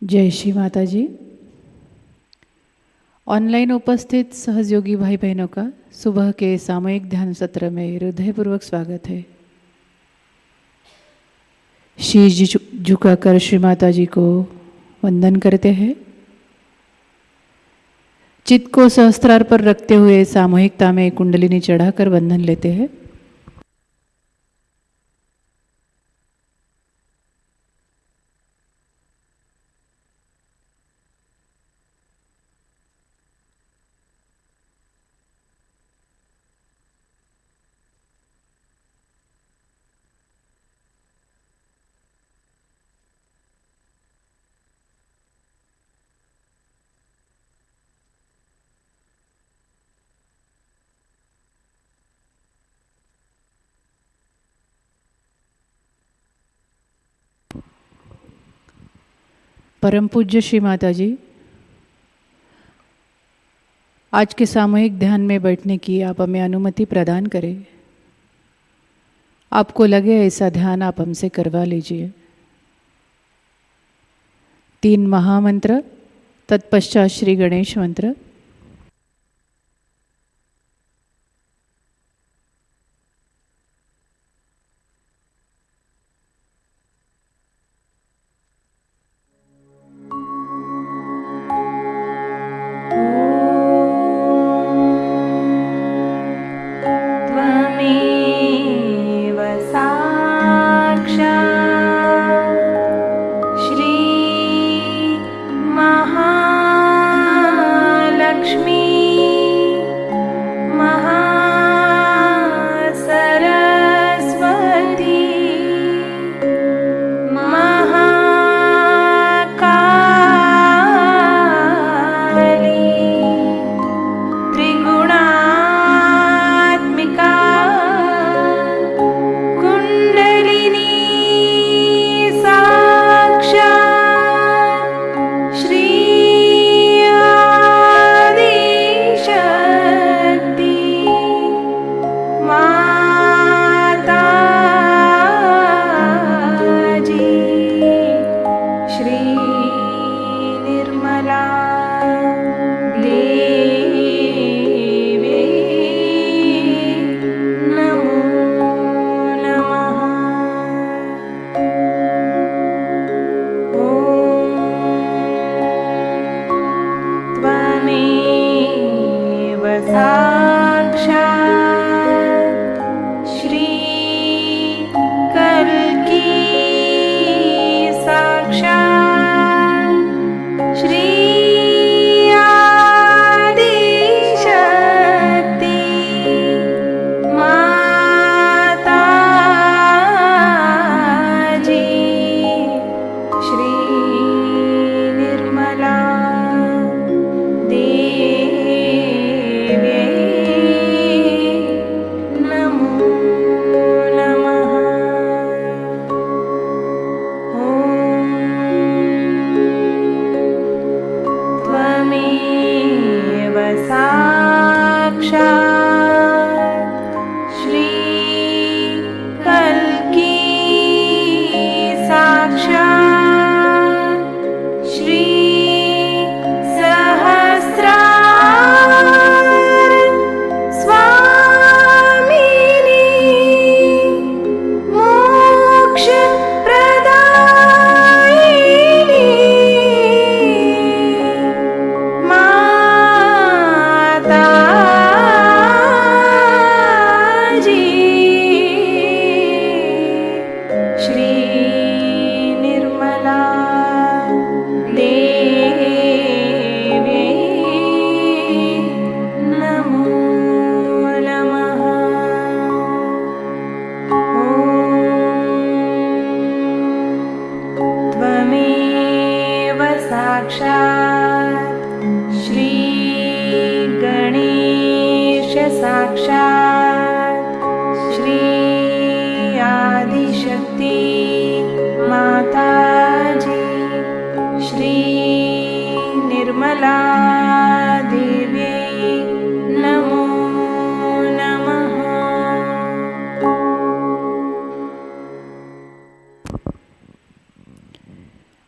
जय श्री माताजी। ऑनलाइन उपस्थित सहयोगी भाई बहनों का सुबह के सामूहिक ध्यान सत्र में हृदयपूर्वक स्वागत है। शीश झुकाकर श्री माताजी को वंदन करते हैं। चित्त को सहस्त्रार पर रखते हुए सामूहिकता में कुंडलिनी चढ़ाकर वंदन लेते हैं। परम पूज्य श्री माताजी, आज के सामूहिक ध्यान में बैठने की आप हमें अनुमति प्रदान करें। आपको लगे ऐसा ध्यान आप हमसे करवा लीजिए। 3 महामंत्र, तत्पश्चात श्री गणेश मंत्र।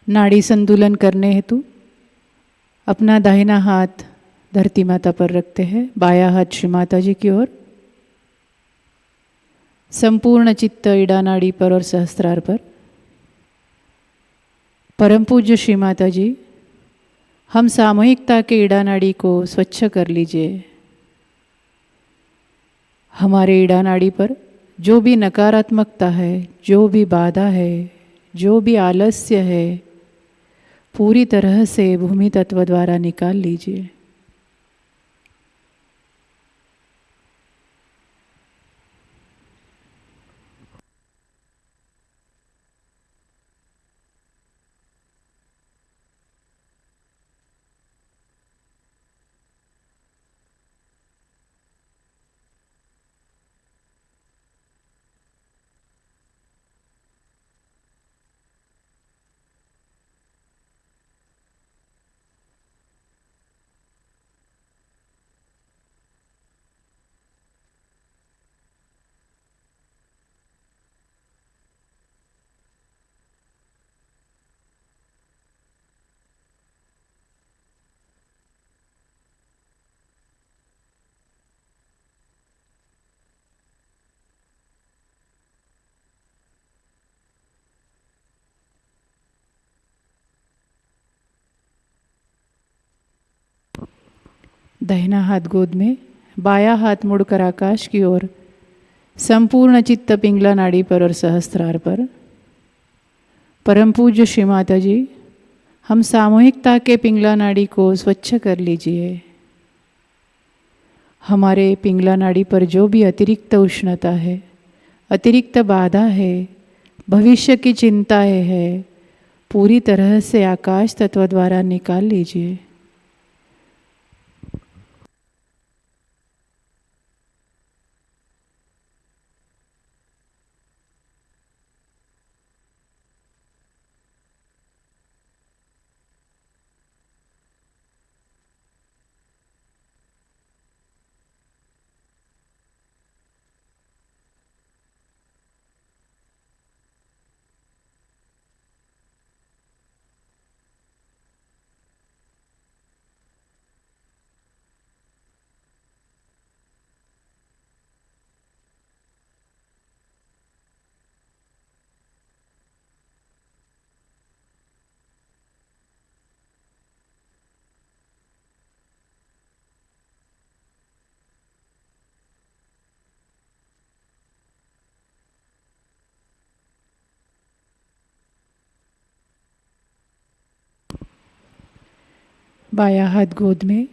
नाड़ी संतुलन करने हेतु अपना दाहिना हाथ धरती माता पर रखते हैं, बायां हाथ श्री माता जी की ओर। संपूर्ण चित्त इड़ा नाड़ी पर और सहस्त्रार पर। परम पूज्य श्री माता जी, हम सामूहिकता के इड़ा नाड़ी को स्वच्छ कर लीजिए। हमारे इड़ा नाड़ी पर जो भी नकारात्मकता है, जो भी बाधा है, जो भी आलस्य है, पूरी तरह से भूमि तत्व द्वारा निकाल लीजिए। दाहिना हाथ गोद में, बायां हाथ मुड़कर आकाश की ओर। संपूर्ण चित्त पिंगला नाड़ी पर और सहस्त्रार पर। परम पूज्य श्री माता जी, हम सामूहिकता के पिंगला नाड़ी को स्वच्छ कर लीजिए। हमारे पिंगला नाड़ी पर जो भी अतिरिक्त उष्णता है, अतिरिक्त बाधा है, भविष्य की चिंताएं है, पूरी तरह से आकाश तत्व द्वारा निकाल लीजिए। बायां हाथ गोद में,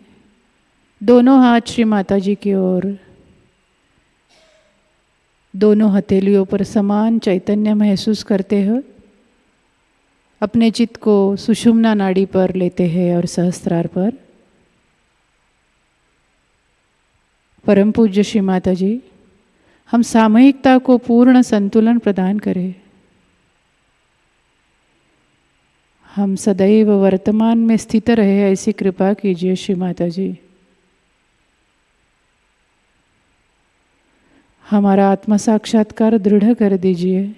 दोनों हाथ श्री माता जी की ओर। दोनों हथेलियों पर समान चैतन्य महसूस करते हो। अपने चित्त को सुषुम्ना नाड़ी पर लेते हैं और सहस्त्रार पर। परम पूज्य श्री माता जी, हम सामूहिकता को पूर्ण संतुलन प्रदान करें। हम सदैव वर्तमान में स्थित रहे, ऐसी कृपा कीजिए श्री माता जी। हमारा आत्म साक्षात्कार दृढ़ कर दीजिए।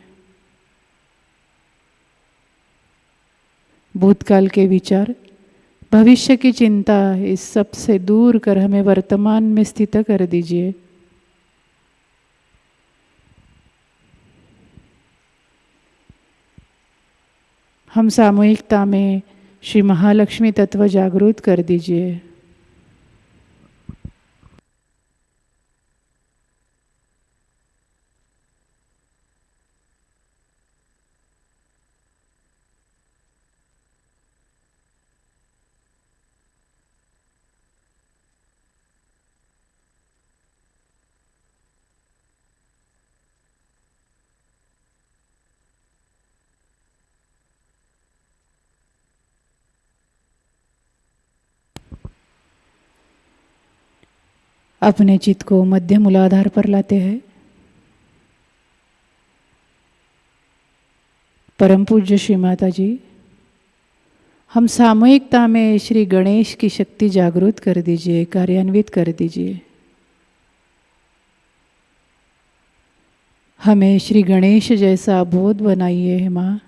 भूतकाल के विचार, भविष्य की चिंता, इस सब से दूर कर हमें वर्तमान में स्थित कर दीजिए। हम सामूहिकता में श्री महालक्ष्मी तत्व जागृत कर दीजिए। अपने चित्त को मध्य मूलाधार पर लाते हैं। परम पूज्य श्री माता जी, हम सामूहिकता में श्री गणेश की शक्ति जागृत कर दीजिए, कार्यान्वित कर दीजिए। हमें श्री गणेश जैसा बोध बनाइए माँ।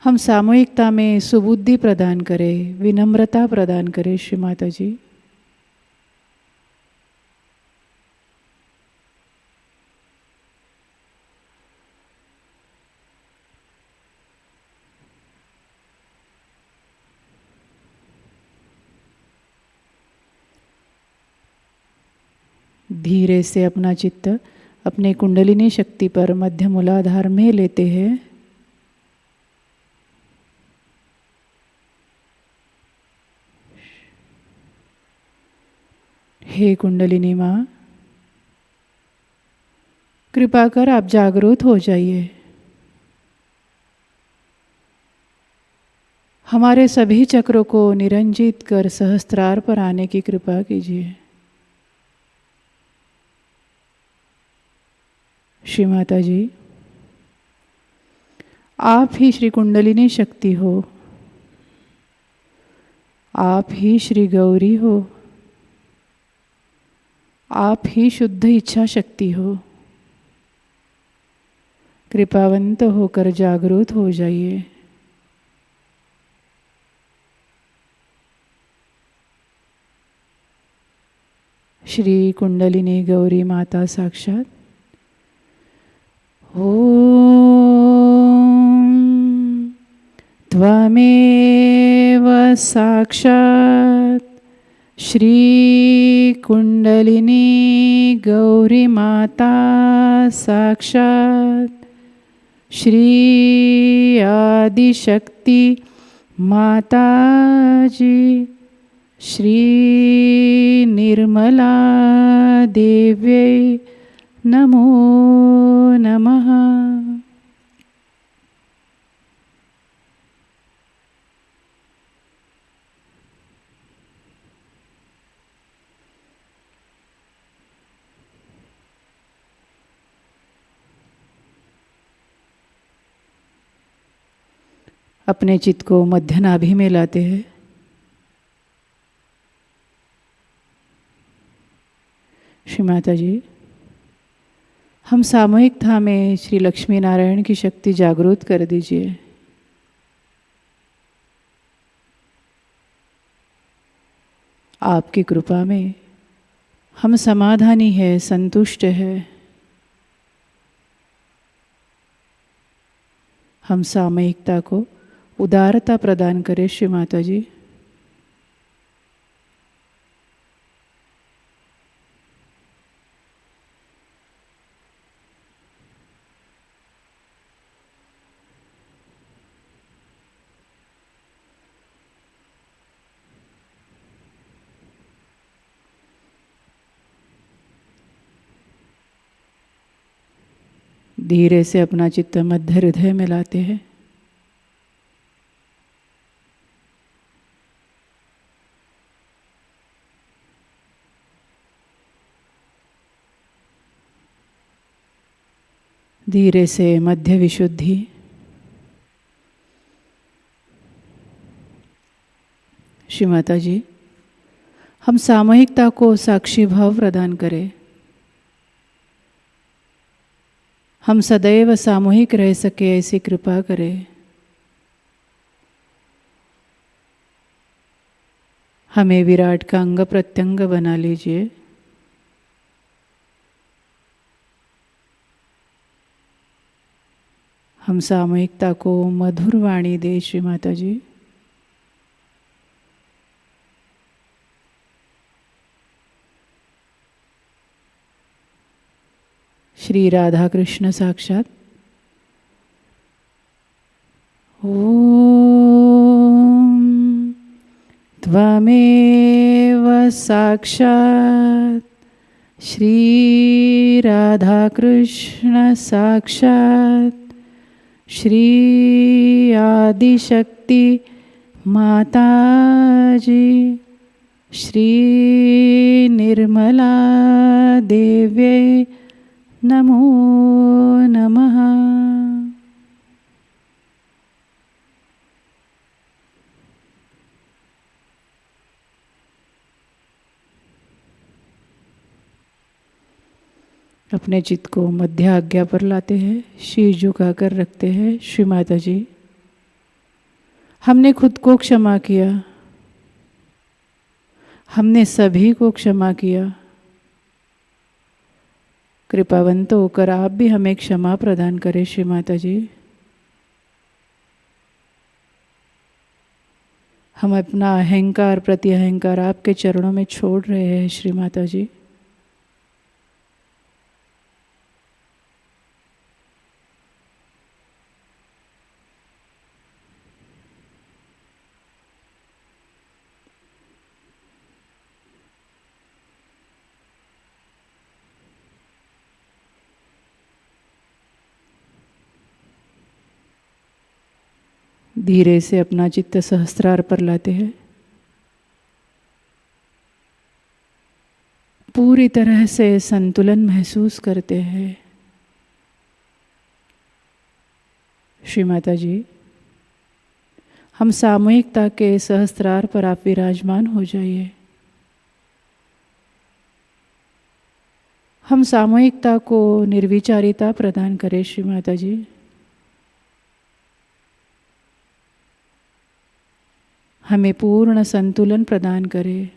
हम सामूहिकता में सुबुद्धि प्रदान करें, विनम्रता प्रदान करें श्री माता जी। धीरे से अपना चित्त अपने कुंडलिनी शक्ति पर मध्य मूलाधार में लेते हैं। हे कुंडलिनी माँ, कृपा कर आप जागरूक हो जाइए। हमारे सभी चक्रों को निरंजित कर सहस्त्रार पर आने की कृपा कीजिए। श्री माता जी, आप ही श्री कुंडलिनी शक्ति हो, आप ही श्री गौरी हो, आप ही शुद्ध इच्छा शक्ति हो। कृपावंत होकर जागरूक हो जाइए। श्री कुंडलिनी गौरी माता साक्षात। ओम त्वमेव साक्षात् श्री कुंडलिनी गौरी माता साक्षात् श्री आदिशक्ति माताजी श्री निर्मला देव्यै नमो नमः। अपने चित्त को मध्य नाभि में लाते हैं। श्री माता जी, हम सामूहिकता में श्री लक्ष्मी नारायण की शक्ति जागृत कर दीजिए। आपकी कृपा में हम समाधानी है, संतुष्ट है। हम सामूहिकता को उदारता प्रदान करें श्री माता जी। धीरे से अपना चित्त मध्य हृदय में लाते हैं। धीरे से मध्य विशुद्धि। श्री माता जी, हम सामूहिकता को साक्षी भाव प्रदान करें। हम सदैव सामूहिक रह सके ऐसी कृपा करें। हमें विराट का अंग प्रत्यंग बना लीजिए। हम सामूहिकता को मधुर वाणी दे श्री माता जी। श्री राधा कृष्ण साक्षात। ओम त्वमेव साक्षात् श्री राधा कृष्ण साक्षात् श्री आदिशक्ति माताजी श्री निर्मला देव्यै नमो नमः। अपने चित्त को मध्य आज्ञा पर लाते हैं। शीश झुकाकर रखते हैं। श्री माता जी, हमने खुद को क्षमा किया, हमने सभी को क्षमा किया। कृपावंत होकर आप भी हमें क्षमा प्रदान करें श्री माता जी। हम अपना अहंकार प्रति अहंकार आपके चरणों में छोड़ रहे हैं श्री माता जी। धीरे से अपना चित्त सहस्त्रार पर लाते हैं। पूरी तरह से संतुलन महसूस करते हैं। श्री माता जी, हम सामूहिकता के सहस्त्रार पर आप विराजमान हो जाइए। हम सामूहिकता को निर्विचारिता प्रदान करें श्री माता जी। हमें पूर्ण संतुलन प्रदान करें।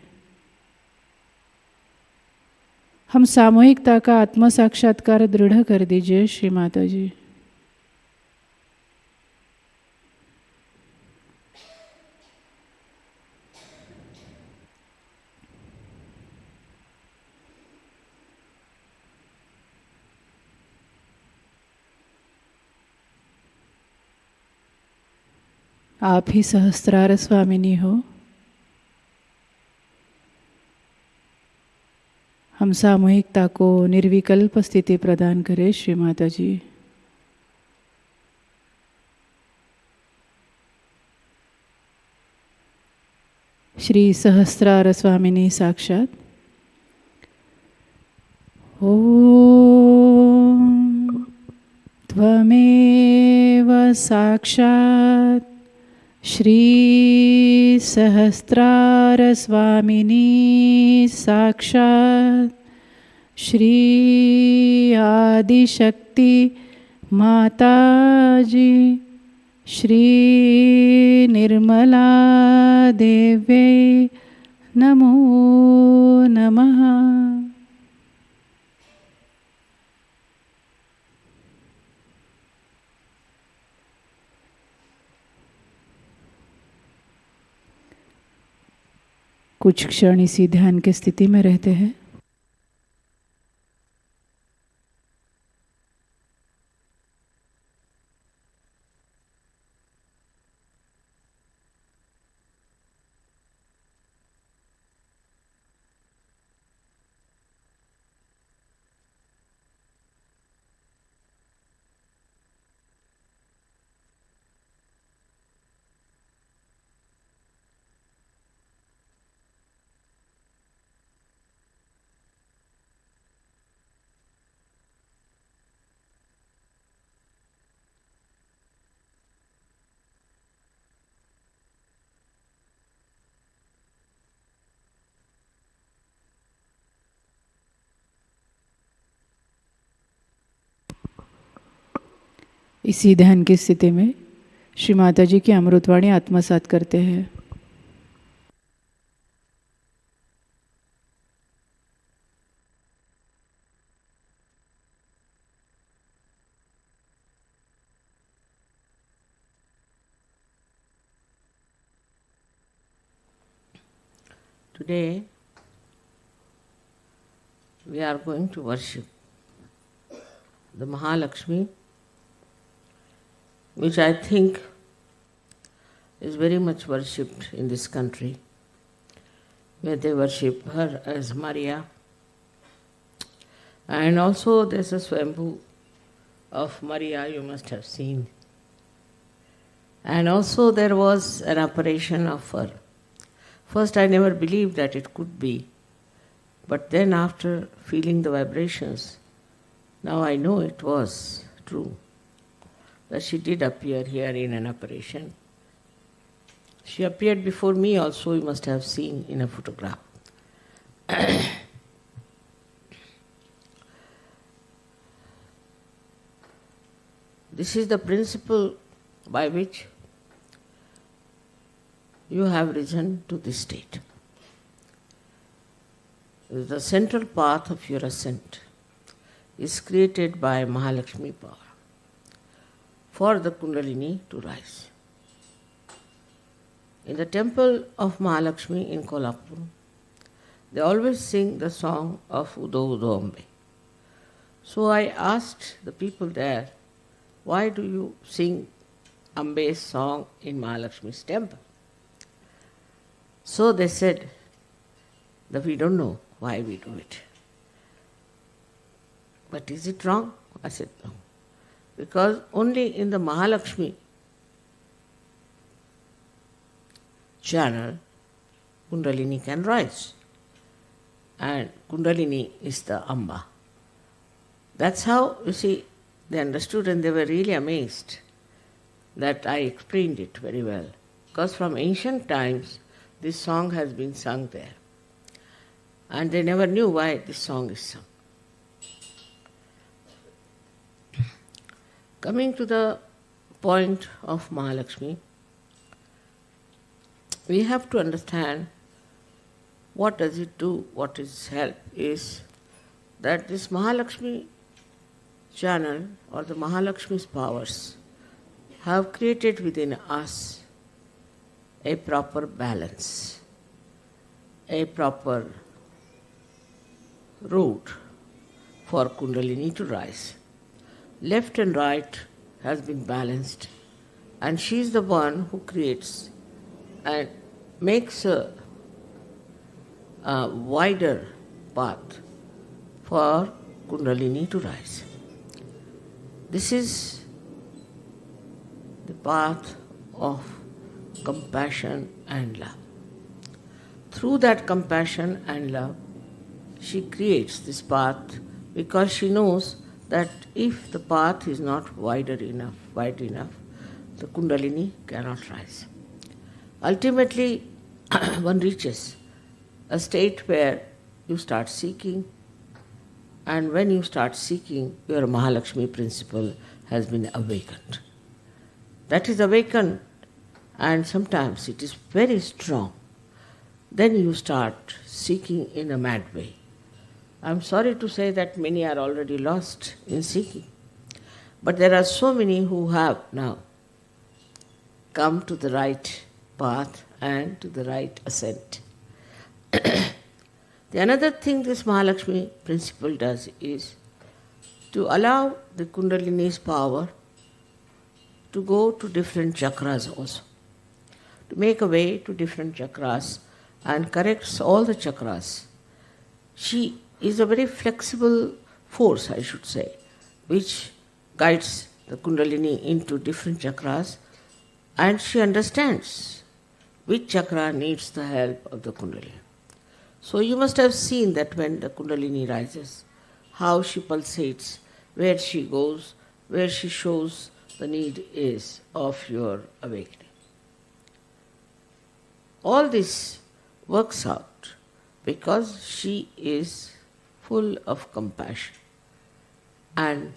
हम सामूहिकता का आत्म साक्षात्कार दृढ़ कर दीजिए श्री माता जी। आप ही सहस्त्रार स्वामिनी हो। हम सामूहिकता को निर्विकल्प स्थिति प्रदान करें श्री माता जी। श्री सहस्त्रार स्वामिनी साक्षात। ओम त्वमेव साक्षात् श्री सहस्त्रार स्वामिनी साक्षात् श्री आदिशक्ति माताजी श्री निर्मला देव्यै नमो नमः। कुछ क्षण इसी ध्यान की स्थिति में रहते हैं। इसी ध्यान की स्थिति में श्री माता जी की अमृतवाणी आत्मसात करते हैं। Today we are going to worship the Mahalakshmi, which I think is very much worshipped in this country, where they worship her as Maria. And also there's a Swambhu of Maria you must have seen. And also there was an apparition of her. First I never believed that it could be, but then after feeling the vibrations, now I know it was true, that she did appear here in an apparition. She appeared before me also, you must have seen in a photograph. This is the principle by which you have risen to this state. The central path of your ascent is created by Mahalakshmi power for the Kundalini to rise. In the temple of Mahalakshmi in Kolhapur, they always sing the song of Udo Udo Ambe. So I asked the people there, why do you sing Ambe's song in Mahalakshmi's temple? So they said that we don't know why we do it. But is it wrong? I said no. Because only in the Mahalakshmi channel, Kundalini can rise. And Kundalini is the Amba. That's how, you see, they understood and they were really amazed that I explained it very well. Because from ancient times, this song has been sung there. And they never knew why this song is sung. Coming to the point of Mahalakshmi, we have to understand what does it do, what is help, is that this Mahalakshmi channel or the Mahalakshmi's powers have created within us a proper balance, a proper route for Kundalini to rise. Left and right has been balanced, and she is the one who creates and makes a wider path for Kundalini to rise. This is the path of compassion and love. Through that compassion and love, she creates this path because she knows that if the path is not wide enough, the Kundalini cannot rise. Ultimately, one reaches a state where you start seeking, and when you start seeking, your Mahalakshmi principle has been awakened. That is awakened, and sometimes it is very strong. Then you start seeking in a mad way. I'm sorry to say that many are already lost in seeking. But there are so many who have now come to the right path and to the right ascent. The another thing this Mahalakshmi principle does is to allow the Kundalini's power to go to different chakras also, to make a way to different chakras and corrects all the chakras. She is a very flexible force, I should say, which guides the Kundalini into different chakras, and she understands which chakra needs the help of the Kundalini. So you must have seen that when the Kundalini rises, how she pulsates, where she goes, where she shows the need is of your awakening. All this works out because she is full of compassion and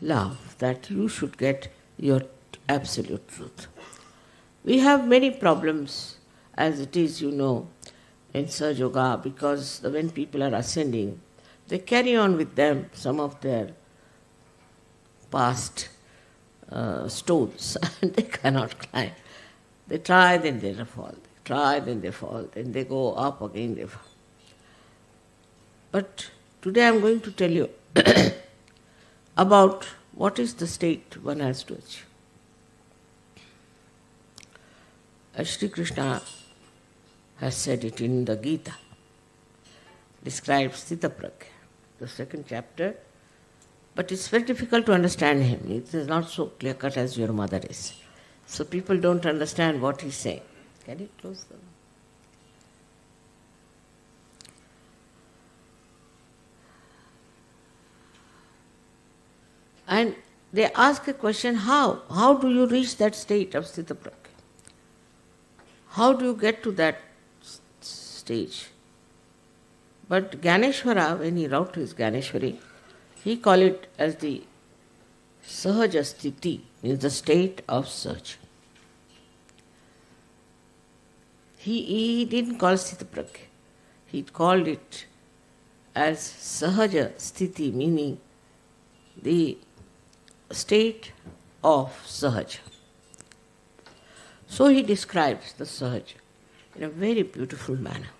love that you should get your absolute truth. We have many problems as it is, you know, in Sahajayoga, because when people are ascending, they carry on with them some of their past stones and they cannot climb. They try, then they fall. They try, then they fall. Then they go up again, they fall. But today I am going to tell you about what is the state one has to achieve. As Shri Krishna has said it in the Gita, describes Sthita Pragya, the second chapter, but it's very difficult to understand him. It is not so clear-cut as your mother is. So people don't understand what he's saying. Can you close them? And they ask a question, how? How do you reach that state of Sthita Pragya? How do you get to that stage? But Gyaneshwara, when he wrote his Gyaneshwari, he called it as the Sahaja Sthiti, means the state of search. he didn't call Sthitapragya. He called it as Sahaja Sthiti, meaning the state of Sahaja. So he describes the Sahaja in a very beautiful manner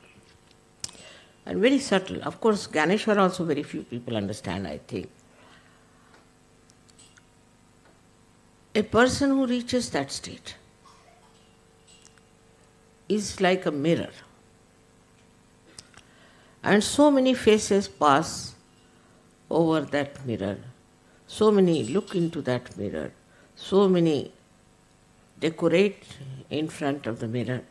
and very subtle. Of course, Ganeshwara also very few people understand, I think. A person who reaches that state is like a mirror. And so many faces pass over that mirror. So many look into that mirror. So many decorate in front of the mirror.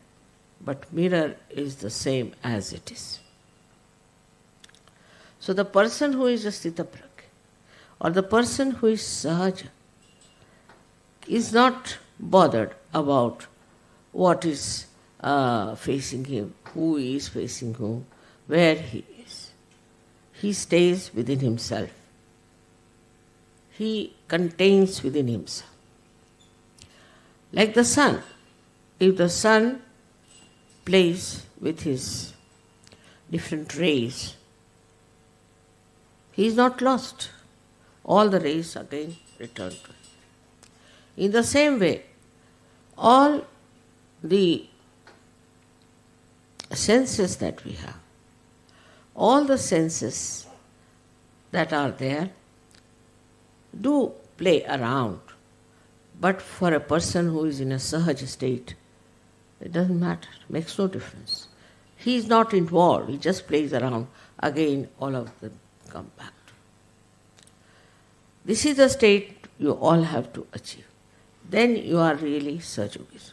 But mirror is the same as it is. So the person who is a Sthitapragya or the person who is Sahaja is not bothered about what is facing him, who is facing whom, where he is. He stays within himself. He contains within himself. Like the sun. If the sun plays with his different rays, he is not lost. All the rays again return to him. In the same way, all the senses that we have, all the senses that are there do play around. But for a person who is in a Sahaja state, it doesn't matter, it makes no difference. He is not involved, he just plays around. Again, all of them come back. This is the state you all have to achieve. Then you are really Sahajogis.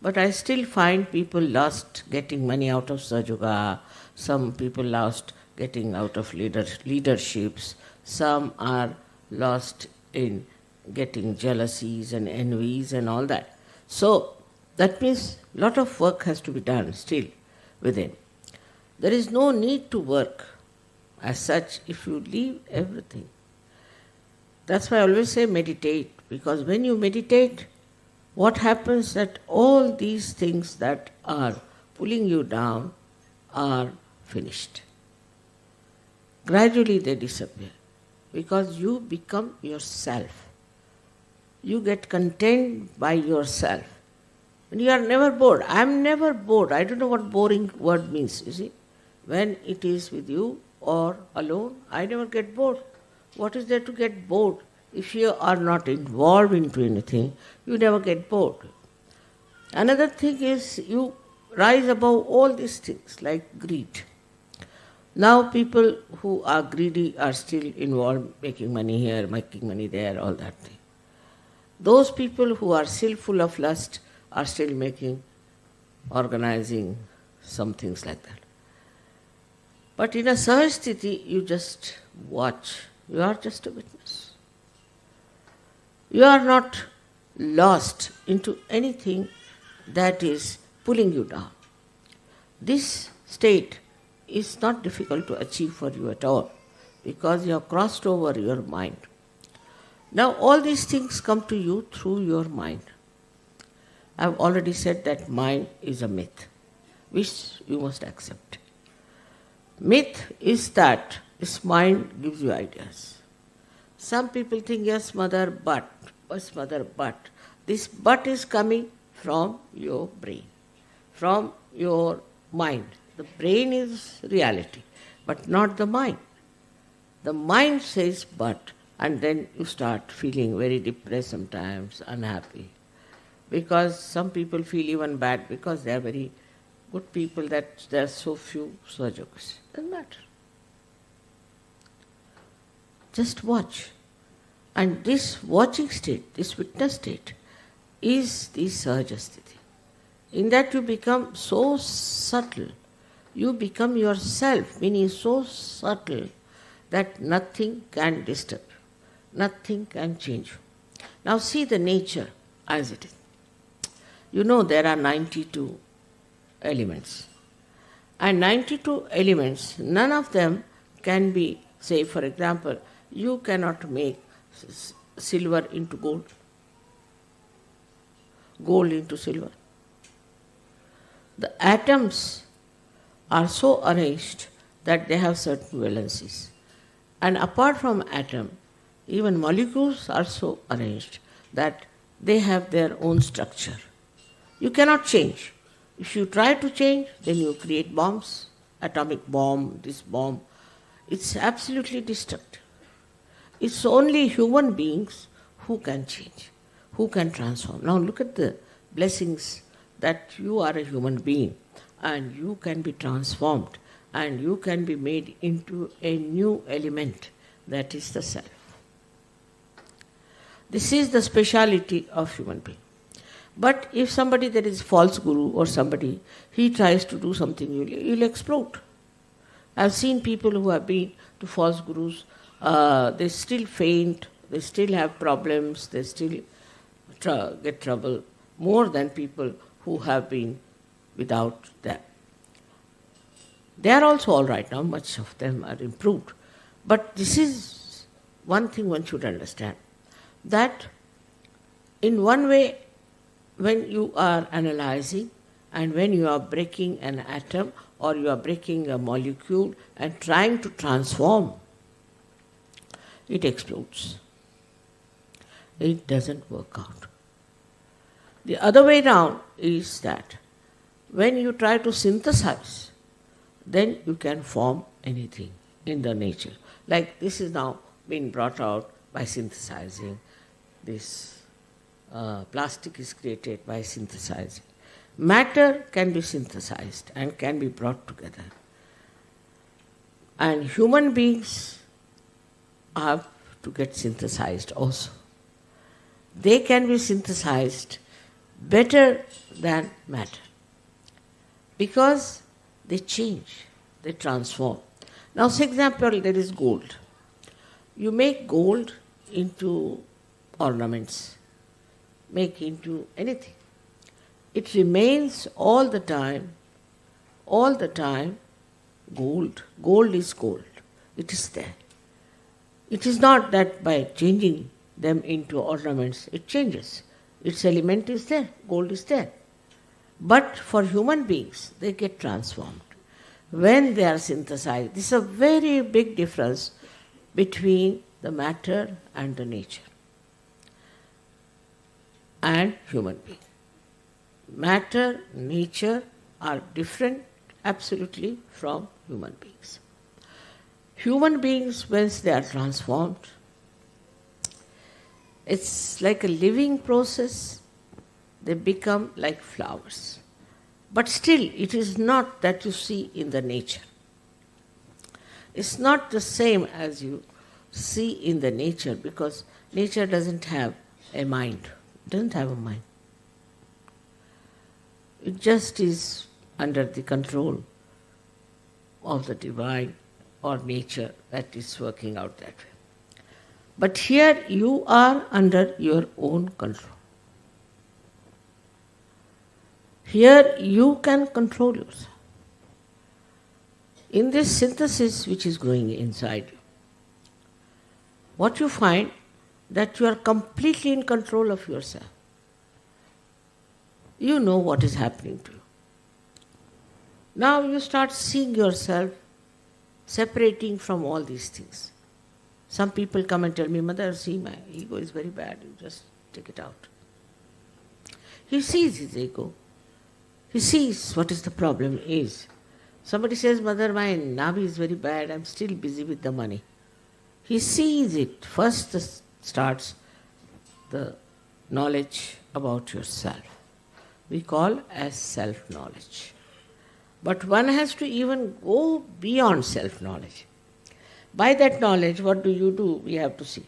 But I still find people lost getting money out of Sahajayoga, some people lost getting out of leaderships, some are lost in getting jealousies and envies and all that. So that means a lot of work has to be done still within. There is no need to work as such if you leave everything. That's why I always say meditate, because when you meditate, what happens that all these things that are pulling you down are finished. Gradually they disappear because you become yourself. You get content by yourself. And you are never bored. I am never bored. I don't know what boring word means, you see. When it is with you or alone, I never get bored. What is there to get bored? If you are not involved into anything, you never get bored. Another thing is you rise above all these things like greed. Now people who are greedy are still involved, making money here, making money there, all that thing. Those people who are still full of lust are still organizing some things like that. But in a Sahajasthiti, you just watch. You are just a witness. You are not lost into anything that is pulling you down. This state is not difficult to achieve for you at all because you have crossed over your mind. Now all these things come to you through your mind. I have already said that mind is a myth, which you must accept. Myth is that this mind gives you ideas. Some people think, yes, mother, but. Yes, mother, but. This but is coming from your brain, from your mind. The brain is reality, but not the mind. The mind says but, and then you start feeling very depressed sometimes, unhappy. Because some people feel even bad because they are very good people that there are so few Sahajayogas. Doesn't matter. Just watch. And this watching state, this witness state, is the Sahajasthiti. In that you become so subtle, you become yourself, meaning so subtle that nothing can disturb you, nothing can change you. Now see the nature as it is. You know there are 92 elements. And 92 elements, none of them can be, say for example, you cannot make silver into gold, gold into silver. the atoms are so arranged that they have certain valencies. And apart from atom, even molecules are so arranged that they have their own structure. You cannot change. If you try to change, then you create bombs, atomic bomb, this bomb. It's absolutely destructive. It's only human beings who can change, who can transform. Now look at the blessings that you are a human being and you can be transformed and you can be made into a new element, that is the self. This is the speciality of human being. But if somebody, there is false guru or somebody, he tries to do something, you'll explode. I've seen people who have been to false gurus, they still faint, they still have problems, they still get trouble, more than people who have been without that. They are also all right now, much of them are improved. But this is one thing one should understand, that in one way, when you are analyzing and when you are breaking an atom or you are breaking a molecule and trying to transform, it explodes. It doesn't work out. The other way round is that when you try to synthesize, then you can form anything in the nature. Like this is now being brought out by synthesizing. This plastic is created by synthesizing. Matter can be synthesized and can be brought together. And human beings have to get synthesized also. They can be synthesized better than matter because they change, they transform. Now, for example, there is gold. You make gold into ornaments, make into anything. It remains all the time gold. Gold is gold. It is there. It is not that by changing them into ornaments, it changes. Its element is there, gold is there. But for human beings, they get transformed when they are synthesized. This is a very big difference between the matter and the nature and human being. Matter, nature are different absolutely from human beings. Human beings, once they are transformed, it's like a living process. They become like flowers. But still, it is not that you see in the nature. It's not the same as you see in the nature, because nature doesn't have a mind. It doesn't have a mind. It just is under the control of the divine or nature that is working out that way. But here you are under your own control. Here you can control yourself. In this synthesis which is going inside you, what you find that you are completely in control of yourself. You know what is happening to you. Now you start seeing yourself separating from all these things. Some people come and tell me, Mother, see, my ego is very bad, you just take it out. He sees his ego. He sees what is the problem is. Somebody says, Mother, my navi is very bad, I'm still busy with the money. He sees it. First starts the knowledge about yourself. We call as self-knowledge. But one has to even go beyond self-knowledge. By that knowledge, what do? We have to see.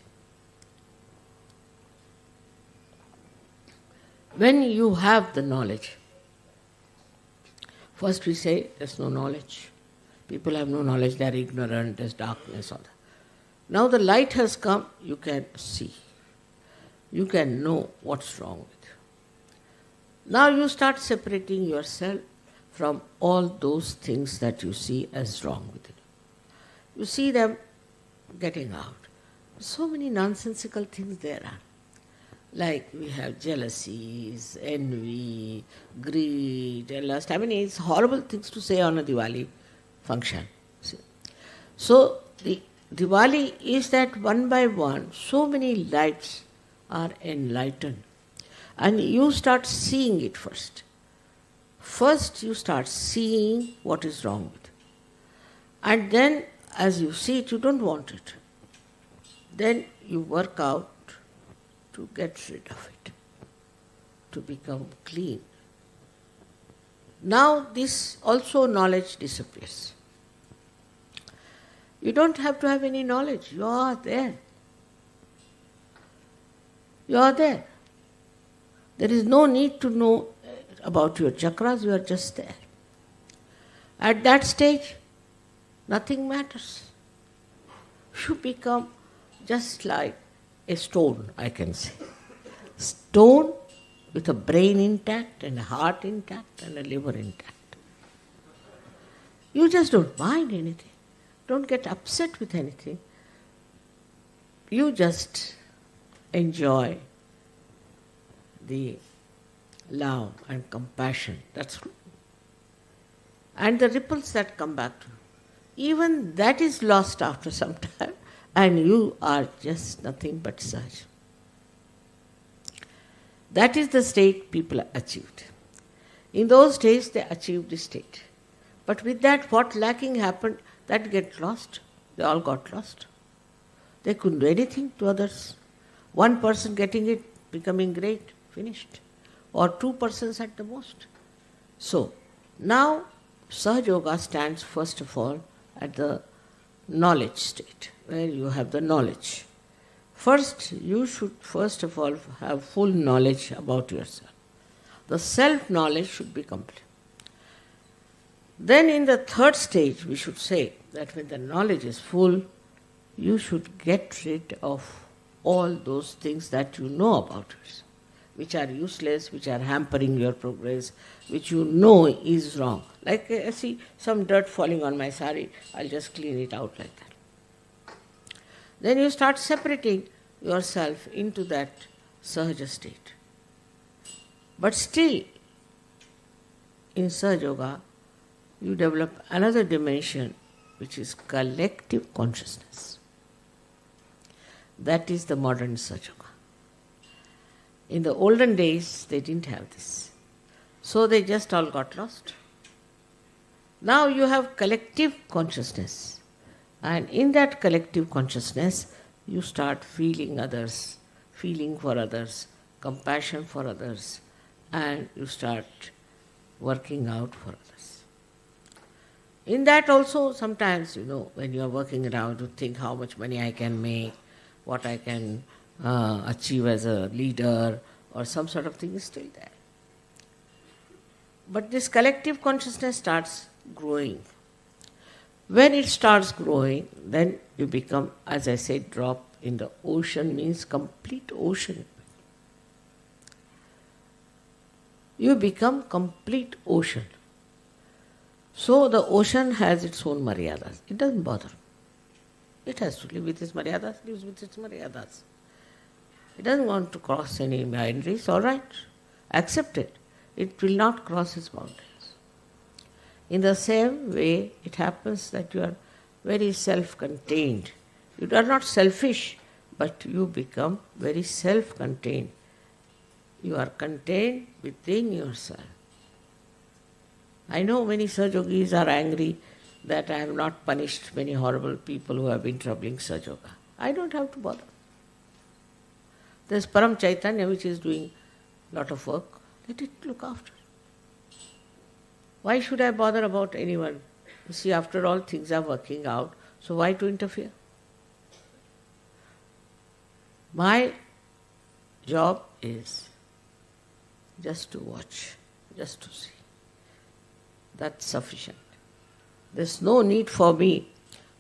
When you have the knowledge, first we say there's no knowledge. People have no knowledge, they are ignorant, there's darkness, all that. Now the light has come, you can see. You can know what's wrong with you. Now you start separating yourself from all those things that you see as wrong with you. You see them getting out. So many nonsensical things there are. Like we have jealousies, envy, greed, and lust. I mean, it's horrible things to say on a Diwali function. See. So, the Diwali is that one by one, so many lives are enlightened. And you start seeing it first. First, you start seeing what is wrong with it. And then, as you see it, you don't want it. Then you work out to get rid of it, to become clean. Now, this also knowledge disappears. You don't have to have any knowledge. You are there. You are there. There is no need to know about your chakras. You are just there. At that stage, nothing matters. You become just like a stone, I can say. Stone with a brain intact and a heart intact and a liver intact. You just don't mind anything. Don't get upset with anything. You just enjoy the love and compassion. That's true. And the ripples that come back to you. Even that is lost after some time, and you are just nothing but Sahaja. That is the state people achieved. In those days, they achieved this state. But with that, what lacking happened, that get lost. They all got lost. They couldn't do anything to others. One person getting it, becoming great, finished. Or two persons at the most. So, now Sahajayoga stands first of all at the knowledge state, where you have the knowledge. First, you should first of all have full knowledge about yourself. The self-knowledge should be complete. Then in the third stage, we should say that when the knowledge is full, you should get rid of all those things that you know about yourself, which are useless, which are hampering your progress, which you know is wrong. Like I see some dirt falling on my sari, I'll just clean it out like that. Then you start separating yourself into that Sahaja state. But still, in Sahajayoga, you develop another dimension, which is collective consciousness. That is the modern Sahajayoga. In the olden days, they didn't have this. So they just all got lost. Now you have collective consciousness. And in that collective consciousness, you start feeling others, feeling for others, compassion for others, and you start working out for others. In that also, sometimes, when you are working around, you think how much money I can make, what I can achieve as a leader, or some sort of thing is still there. But this collective consciousness starts growing. When it starts growing, then you become, as I said, drop in the ocean means complete ocean. You become complete ocean. So the ocean has its own maryadas. It doesn't bother. It has to live with its maryadas, lives with its maryadas. It doesn't want to cross any boundaries, all right. Accept it. It will not cross its boundaries. In the same way, it happens that you are very self-contained. You are not selfish, but you become very self-contained. You are contained within yourself. I know many Sahajogis are angry that I have not punished many horrible people who have been troubling Sahajayoga. I don't have to bother. There's Param Chaitanya which is doing a lot of work. Let it look after. Why should I bother about anyone? You see, after all, things are working out, so why to interfere? My job is just to watch, just to see. That's sufficient. There's no need for me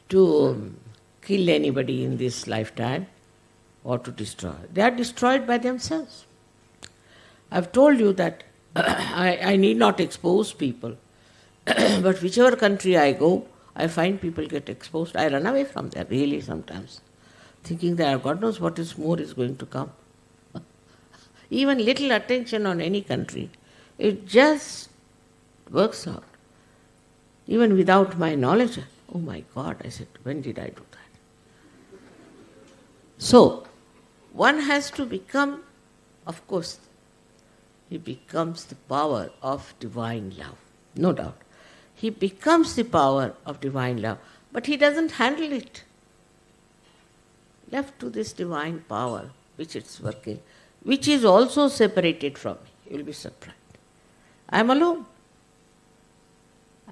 to kill anybody in this lifetime or to destroy. They are destroyed by themselves. I've told you that I need not expose people. But whichever country I go, I find people get exposed. I run away from there, really, sometimes, thinking that God knows what is more is going to come. even little attention on any country, it just works out. Even without my knowledge, oh my God, I said, when did I do that? So, one has to become, of course, he becomes the power of divine love, no doubt. He becomes the power of divine love, but he doesn't handle it. Left to this divine power, which it's working, which is also separated from me. You will be surprised. I am alone.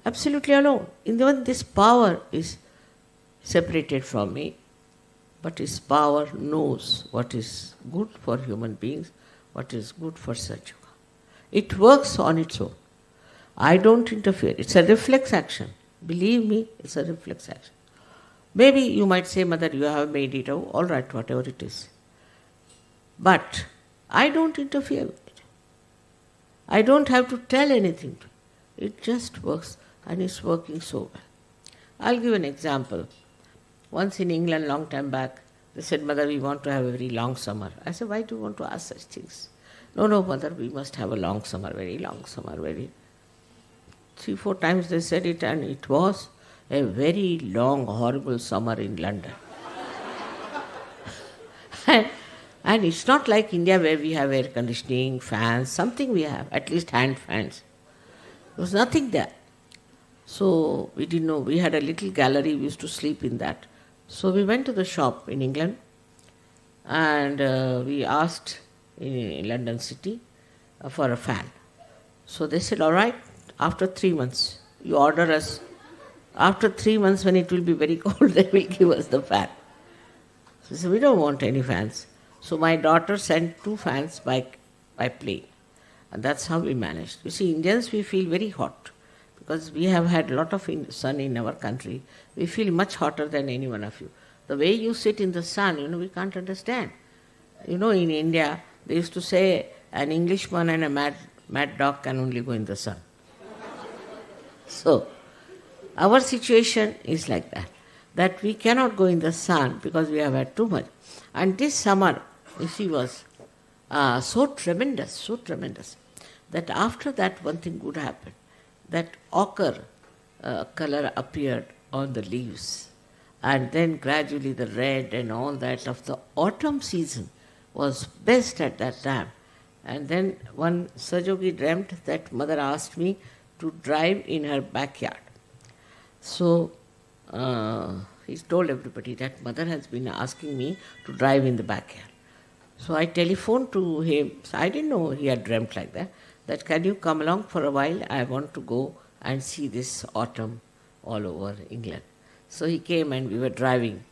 Absolutely alone. Even this power is separated from me, but his power knows what is good for human beings, what is good for Sahaja. It works on its own. I don't interfere. It's a reflex action. Believe me, it's a reflex action. Maybe you might say, Mother, you have made it. Oh, all right, whatever it is. But I don't interfere with it. I don't have to tell anything to it. It just works, and it's working so well. I'll give an example. Once in England, long time back, they said, Mother, we want to have a very long summer. I said, why do you want to ask such things? No, Mother, we must have a long summer, very long summer, very... 3-4 times they said it, and it was a very long, horrible summer in London. And it's not like India where we have air conditioning, fans, something we have, at least hand fans. There was nothing there. So we didn't know. We had a little gallery, we used to sleep in that. So we went to the shop in England, and we asked in London city for a fan. So they said, all right, after 3 months, you order us. After 3 months, when it will be very cold, they will give us the fan. So they said, we don't want any fans. So my daughter sent 2 fans by plane. And that's how we managed. You see, Indians, we feel very hot. Because we have had a lot of sun in our country. We feel much hotter than any one of you. The way you sit in the sun, we can't understand. In India, they used to say, an Englishman and a mad dog can only go in the sun. So, our situation is like that we cannot go in the sun because we have had too much. And this summer, you see, was so tremendous, that after that one thing good happened, that ochre color appeared on the leaves, and then gradually the red and all that of the autumn season was best at that time. And then one Sahajogi dreamt that Mother asked me to drive in her backyard. So he told everybody that Mother has been asking me to drive in the backyard. So I telephoned to him. So I didn't know he had dreamt like that can you come along for a while? I want to go and see this autumn all over England. So he came and we were driving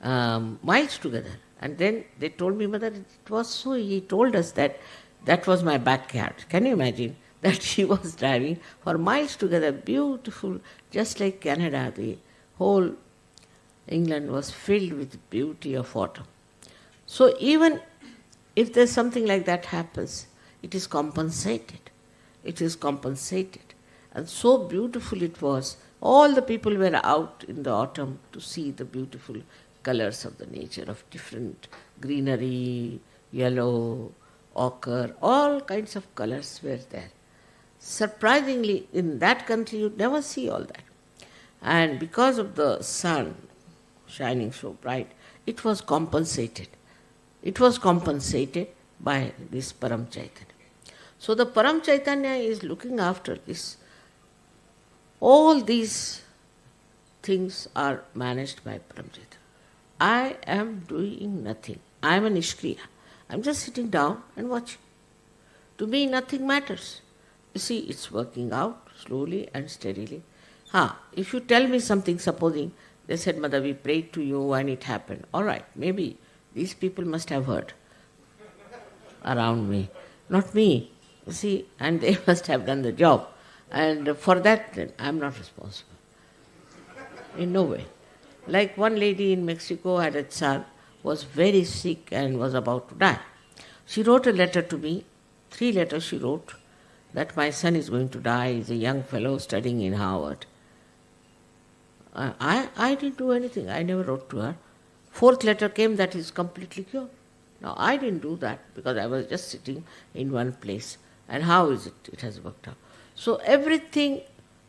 miles together. And then they told me, Mother, it was so, he told us that was my backyard. Can you imagine? That she was driving for miles together, beautiful, just like Canada. The whole England was filled with beauty of autumn. So even if there's something like that happens, it is compensated. It is compensated. And so beautiful it was. All the people were out in the autumn to see the beautiful colors of the nature, of different greenery, yellow, ochre, all kinds of colors were there. Surprisingly, in that country you'd never see all that. And because of the sun shining so bright, it was compensated. It was compensated by this Param Chaitanya. So the Param Chaitanya is looking after this. All these things are managed by Param Chaitanya. I am doing nothing. I am a Nishkriya. I am just sitting down and watching. To me, nothing matters. You see, it's working out slowly and steadily. If you tell me something, supposing they said, Mother, we prayed to you and it happened. All right, maybe these people must have heard around me. Not me, you see, and they must have done the job. And for that, I am not responsible. In no way. Like one lady in Mexico had a son, was very sick and was about to die. She wrote a letter to me, 3 letters she wrote, that my son is going to die, he's a young fellow studying in Harvard. I didn't do anything, I never wrote to her. 4th letter came that he's completely cured. Now I didn't do that because I was just sitting in one place. And how is it? It has worked out. So everything,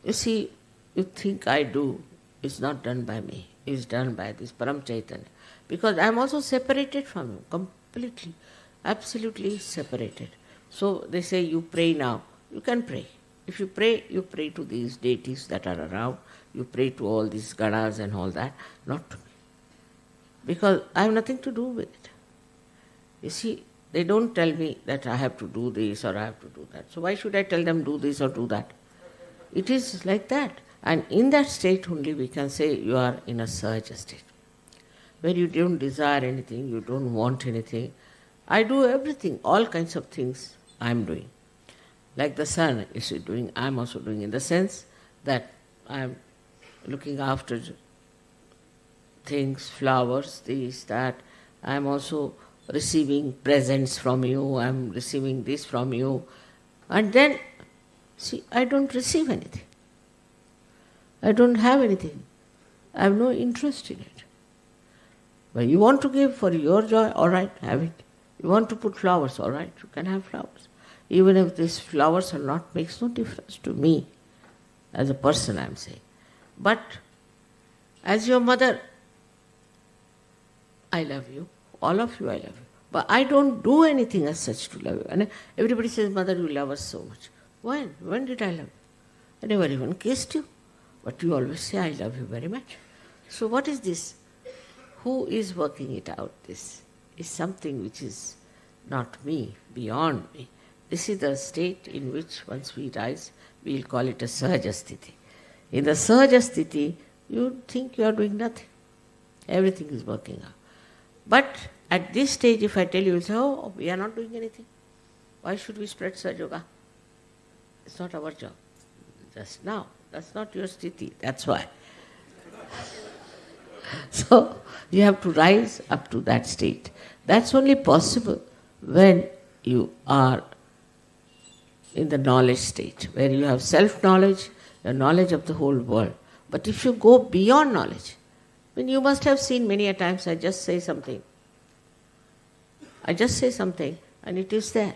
you see, you think I do is not done by me. Is done by this Param Chaitanya. Because I am also separated from you, completely, absolutely separated. So they say you pray now. You can pray. If you pray to these deities that are around. You pray to all these ganas and all that, not to me. Because I have nothing to do with it. You see, they don't tell me that I have to do this or I have to do that. So why should I tell them do this or do that? It is like that. And in that state only we can say you are in a Sahaja state, where you don't desire anything, you don't want anything. I do everything, all kinds of things I am doing. Like the sun is doing, I am also doing, in the sense that I am looking after things, flowers, this, that. I am also receiving presents from you, I am receiving this from you. And then, see, I don't receive anything. I don't have anything. I have no interest in it. But you want to give for your joy, all right, have it. You want to put flowers, all right, you can have flowers. Even if these flowers are not, makes no difference to me. As a person, I am saying. But as your mother, I love you. All of you, I love you. But I don't do anything as such to love you. And everybody says, Mother, you love us so much. When? When did I love you? I never even kissed you. But you always say, I love you very much. So what is this? Who is working it out? This is something which is not me, beyond me. This is the state in which once we rise, we will call it a Sahaja Sthiti. In the Sahaja Sthiti, you think you are doing nothing. Everything is working out. But at this stage, if I tell you, you say, oh, we are not doing anything. Why should we spread Sahaja? It's not our job. Just now. That's not your sthiti. That's why. So, you have to rise up to that state. That's only possible when you are in the knowledge state, where you have self-knowledge, the knowledge of the whole world. But if you go beyond knowledge, then you must have seen many a times I just say something. And it is there.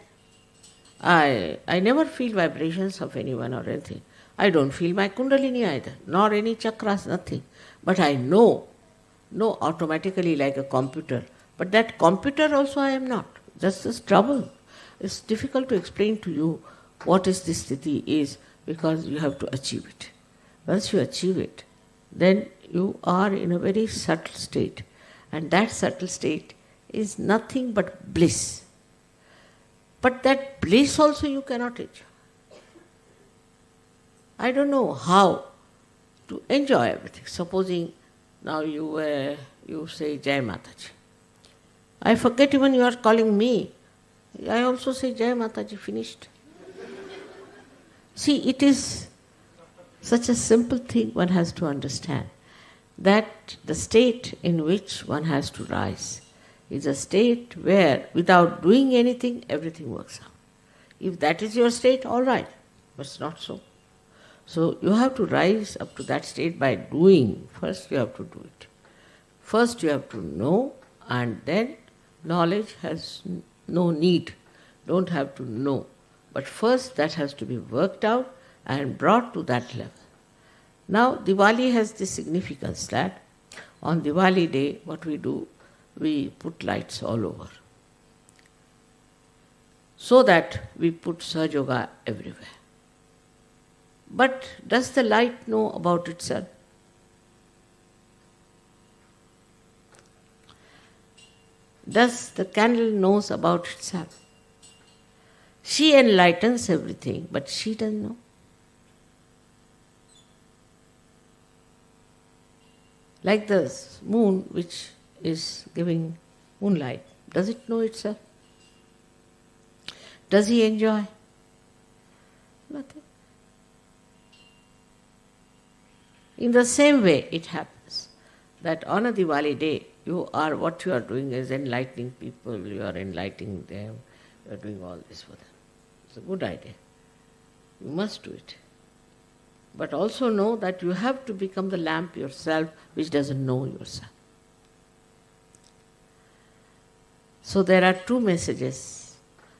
I never feel vibrations of anyone or anything. I don't feel my kundalini either, nor any chakras, nothing. But I know automatically like a computer. But that computer also I am not. That's the trouble. It's difficult to explain to you what is this sthiti is, because you have to achieve it. Once you achieve it, then you are in a very subtle state. And that subtle state is nothing but bliss. But that bliss also you cannot enjoy. I don't know how to enjoy everything. Supposing now you say Jai Mataji. I forget even you are calling me. I also say Jai Mataji, finished. See, it is such a simple thing one has to understand, that the state in which one has to rise is a state where without doing anything, everything works out. If that is your state, all right, but it's not so. So you have to rise up to that state by doing. First you have to do it. First you have to know, and then knowledge has no need. Don't have to know. But first that has to be worked out and brought to that level. Now Diwali has this significance that on Diwali day what we do, we put lights all over. So that we put Sahajayoga everywhere. But does the light know about itself? Does the candle knows about itself? She enlightens everything, but she doesn't know. Like the moon which is giving moonlight, does it know itself? Does he enjoy? Nothing. In the same way, it happens that on a Diwali day, what you are doing is enlightening people, you are enlightening them, you are doing all this for them. It's a good idea. You must do it. But also know that you have to become the lamp yourself, which doesn't know yourself. So there are two messages.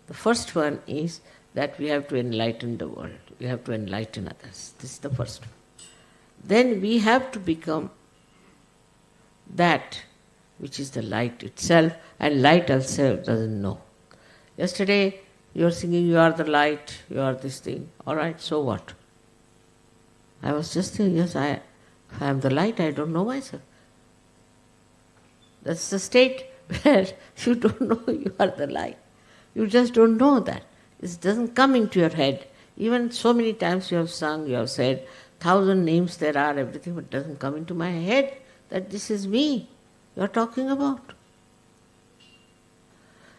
The first one is that we have to enlighten the world. We have to enlighten others. This is the first one. Then we have to become that which is the light itself, and light itself doesn't know. Yesterday you are singing, you are the light, you are this thing. All right, so what? I was just saying, yes, if I am the light, I don't know myself. That's the state where you don't know you are the light. You just don't know that. It doesn't come into your head. Even so many times you have sung, you have said, 1,000 names there are, everything, but it doesn't come into my head that this is me you are talking about.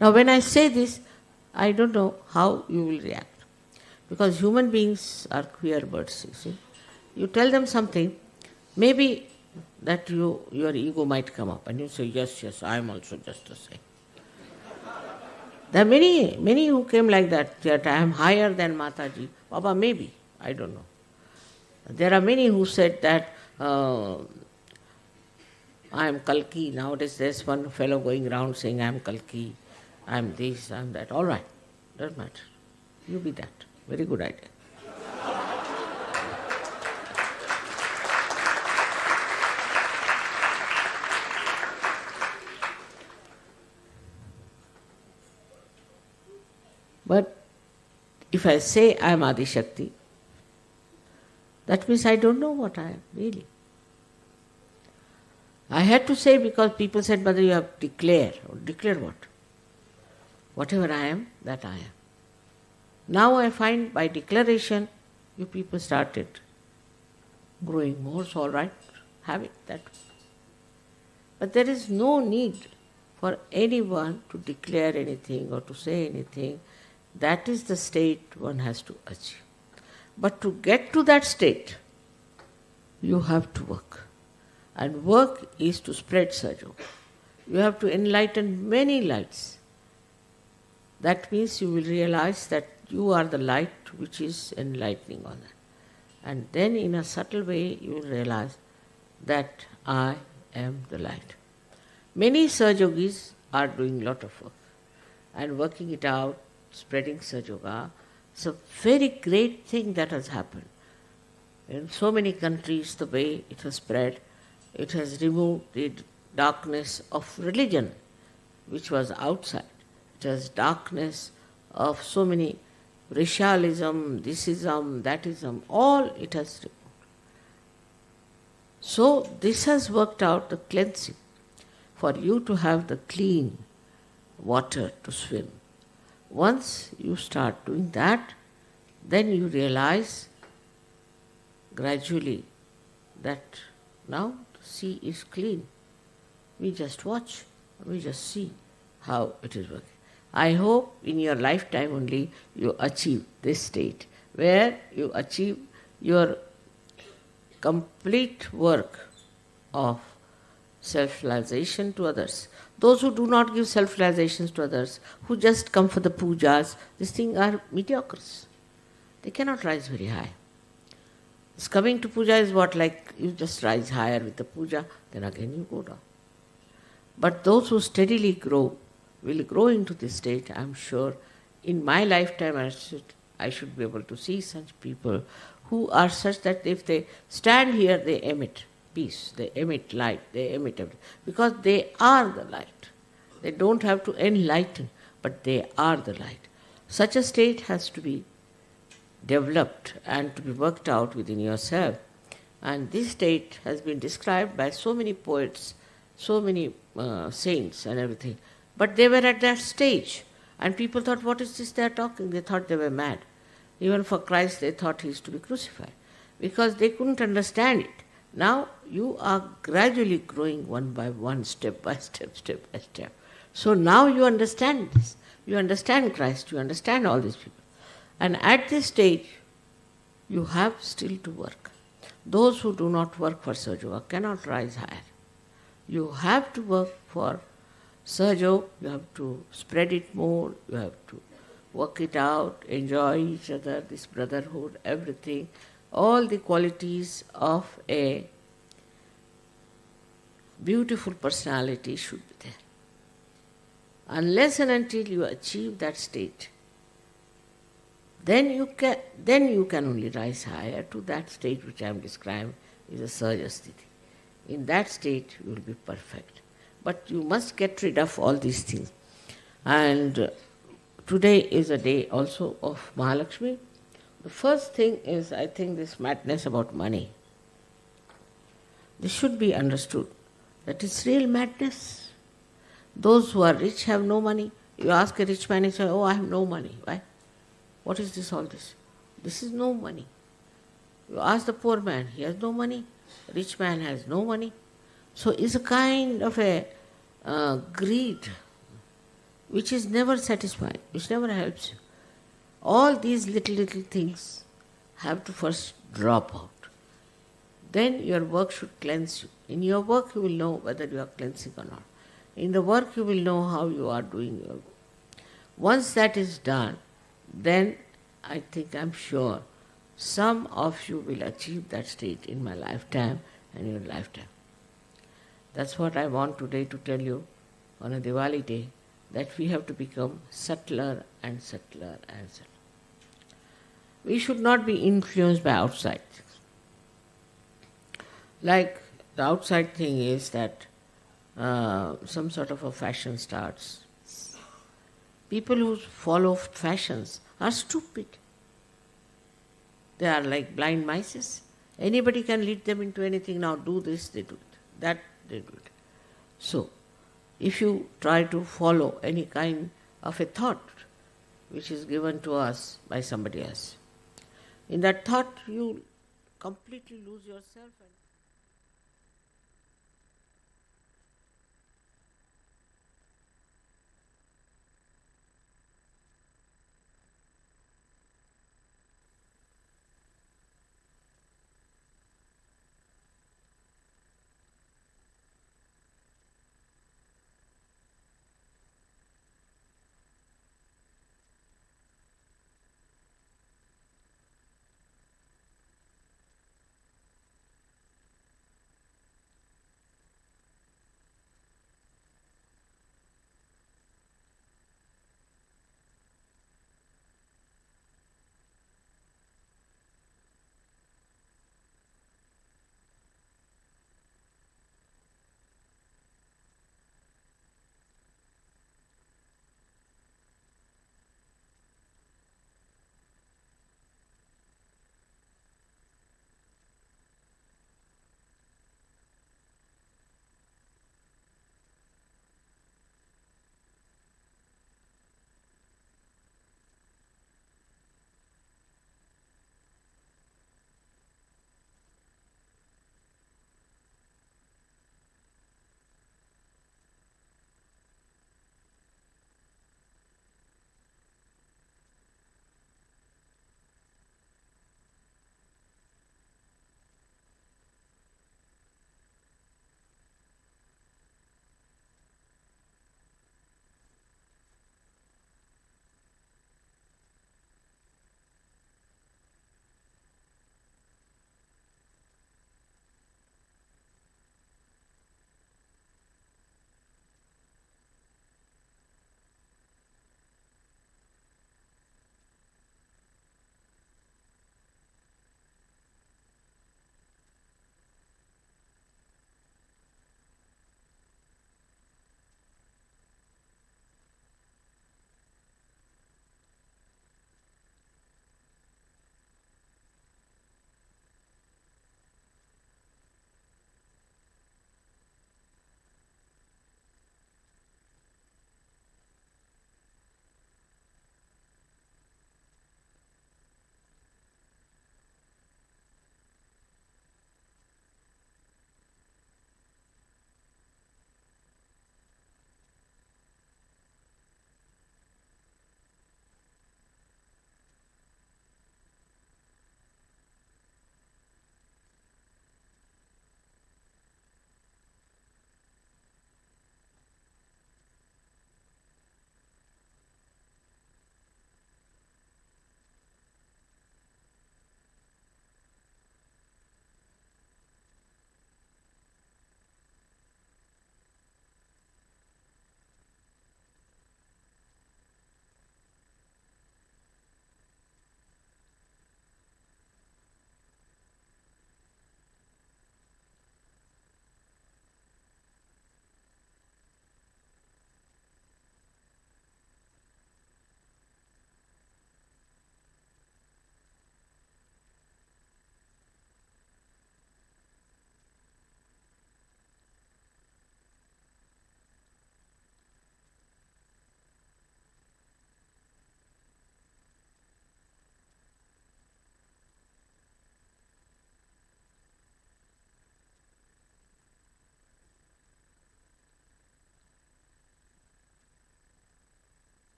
Now when I say this, I don't know how you will react. Because human beings are queer birds, you see. You tell them something, maybe that your ego might come up and you say, yes, I am also just the same. There are many who came like that I am higher than Mataji. Baba, maybe, I don't know. There are many who said that I am Kalki. Nowadays there's one fellow going around saying I am Kalki, I am this, I am that. All right, doesn't matter. You be that. Very good idea. But if I say I am Adi Shakti, that means I don't know what I am, really. I had to say because people said, Mother, you have to declare. Declare what? Whatever I am, that I am. Now I find by declaration, you people started growing more, so all right, have it that way. But there is no need for anyone to declare anything or to say anything. That is the state one has to achieve. But to get to that state, you have to work. And work is to spread Sahaja. You have to enlighten many lights. That means you will realize that you are the light which is enlightening on that. And then in a subtle way you will realize that I am the light. Many Sahajogis are doing a lot of work and working it out, spreading Sahaja. It's a very great thing that has happened. In so many countries, the way it has spread, it has removed the darkness of religion, which was outside. It has darkness of so many racialism, thisism, thatism, all it has removed. So this has worked out the cleansing for you to have the clean water to swim. Once you start doing that, then you realize gradually that now the sea is clean. We just watch, we just see how it is working. I hope in your lifetime only you achieve this state, where you achieve your complete work of self-realization to others. Those who do not give self-realizations to others, who just come for the pujas, these things are mediocres. They cannot rise very high. This coming to puja is what, like you just rise higher with the puja, then again you go down. But those who steadily grow will grow into this state. I am sure in my lifetime I should be able to see such people who are such that if they stand here, they emit peace, they emit light, they emit everything. Because they are the light. They don't have to enlighten, but they are the light. Such a state has to be developed and to be worked out within yourself. And this state has been described by so many poets, so many saints and everything. But they were at that stage. And people thought, what is this they are talking? They thought they were mad. Even for Christ they thought he is to be crucified. Because they couldn't understand it. Now you are gradually growing one by one, step by step, step by step. So now you understand this. You understand Christ, you understand all these people. And at this stage, you have still to work. Those who do not work for Sahaja cannot rise higher. You have to work for Sahaja, you have to spread it more, you have to work it out, enjoy each other, this brotherhood, everything. All the qualities of a beautiful personality should be there. Unless and until you achieve that state, then you can only rise higher to that state which I am describing is a Sahaja sthiti. In that state you will be perfect. But you must get rid of all these things. And today is a day also of Mahalakshmi. The first thing is, I think, this madness about money. This should be understood. That is real madness. Those who are rich have no money. You ask a rich man, he says, oh, I have no money. Why? What is this, all this? This is no money. You ask the poor man, he has no money. Rich man has no money. So it's a kind of a greed which is never satisfying, which never helps you. All these little things have to first drop out. Then your work should cleanse you. In your work you will know whether you are cleansing or not. In the work you will know how you are doing your work. Once that is done, then I think, I'm sure, some of you will achieve that state in my lifetime and your lifetime. That's what I want today to tell you on a Diwali day, that we have to become subtler and subtler and subtler. We should not be influenced by outside things. Like the outside thing is that some sort of a fashion starts. People who follow fashions are stupid. They are like blind mice. Anybody can lead them into anything. Now do this, they do it. That, they do it. So, if you try to follow any kind of a thought which is given to us by somebody else, in that thought you completely lose yourself.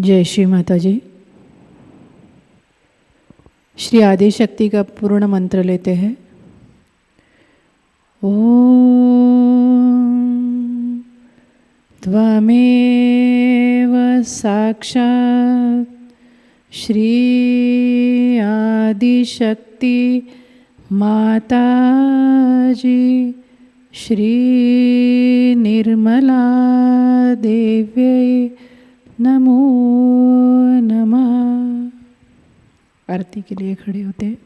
जय श्री माताजी। श्री आदि शक्ति का पूर्ण मंत्र लेते हैं। ओम त्वमेव साक्षात् श्री आदिशक्ति माताजी श्री निर्मला देव्यै नमो नमः। आरती के लिए खड़े होते हैं।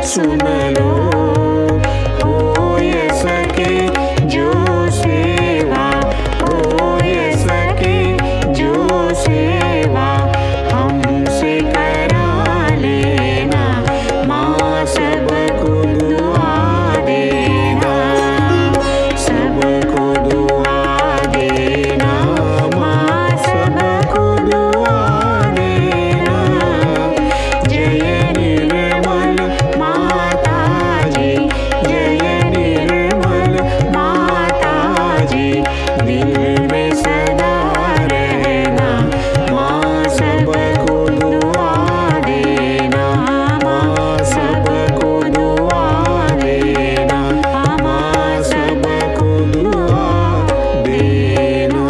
सुन लो, हो ये सके जो सेवा, हो ये सके जो सेवा हमसे करा लेना, माँ सबको दुआ देना, सबको दुआ देना, माँ सबको दुआ देना। जय निर्मल माताजी, जय निर्मल माताजी, दिल में सदा रहना, माँ सबको दुआ देना, माँ सबको दुआ देना, माँ सबको दुआ देना।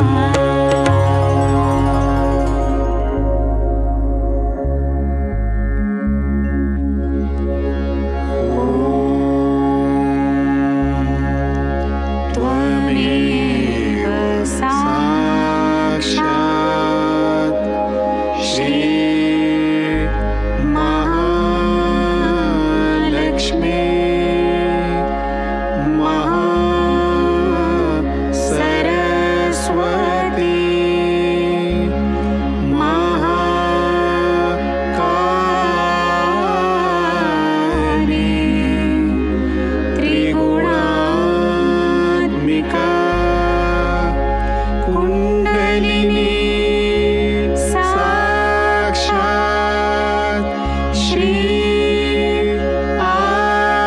त्वमेव साक्षात् श्री महालक्ष्मी महासरस्वती महाकाली त्रिगुणात्मिका कुंडलिनी साक्षात् श्री आद्य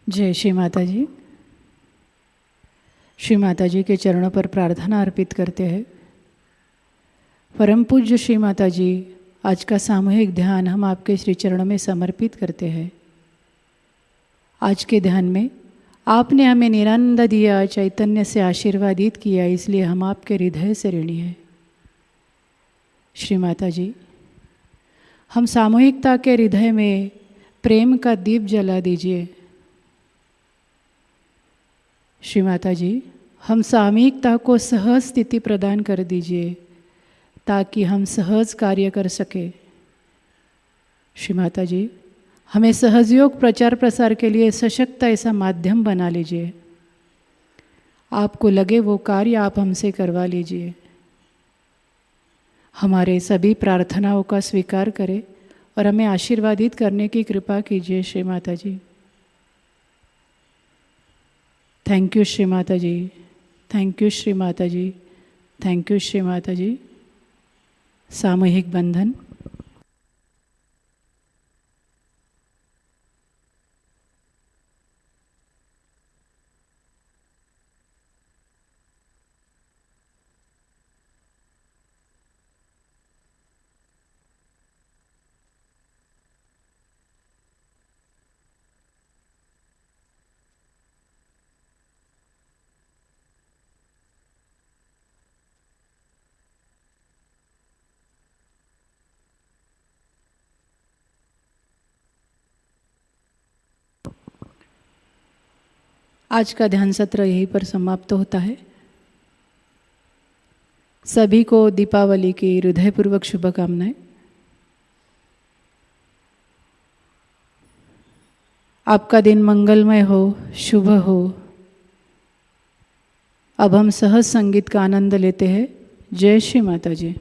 जय श्री माता जी। श्री माता जी के चरणों पर प्रार्थना अर्पित करते हैं। परम पूज्य श्री माता जी, आज का सामूहिक ध्यान हम आपके श्री चरणों में समर्पित करते हैं। आज के ध्यान में आपने हमें निरानंद दिया, चैतन्य से आशीर्वादित किया, इसलिए हम आपके हृदय से ऋणी हैं। श्री माता जी, हम सामूहिकता के हृदय में प्रेम का दीप जला दीजिए। श्री माता जी, हम सामूहिकता को सहज स्थिति प्रदान कर दीजिए ताकि हम सहज कार्य कर सके। श्री माता जी, हमें सहजयोग प्रचार प्रसार के लिए सशक्त ऐसा माध्यम बना लीजिए। आपको लगे वो कार्य आप हमसे करवा लीजिए। हमारे सभी प्रार्थनाओं का स्वीकार करें और हमें आशीर्वादित करने की कृपा कीजिए। श्री माता जी, thank you Shri Mata ji, thank you Shri Mata ji, thank you Shri Mata जी। सामूहिक बंधन। आज का ध्यान सत्र यहीं पर समाप्त होता है। सभी को दीपावली की हृदयपूर्वक शुभकामनाएं। आपका दिन मंगलमय हो, शुभ हो। अब हम सहज संगीत का आनंद लेते हैं। जय श्री माता जी।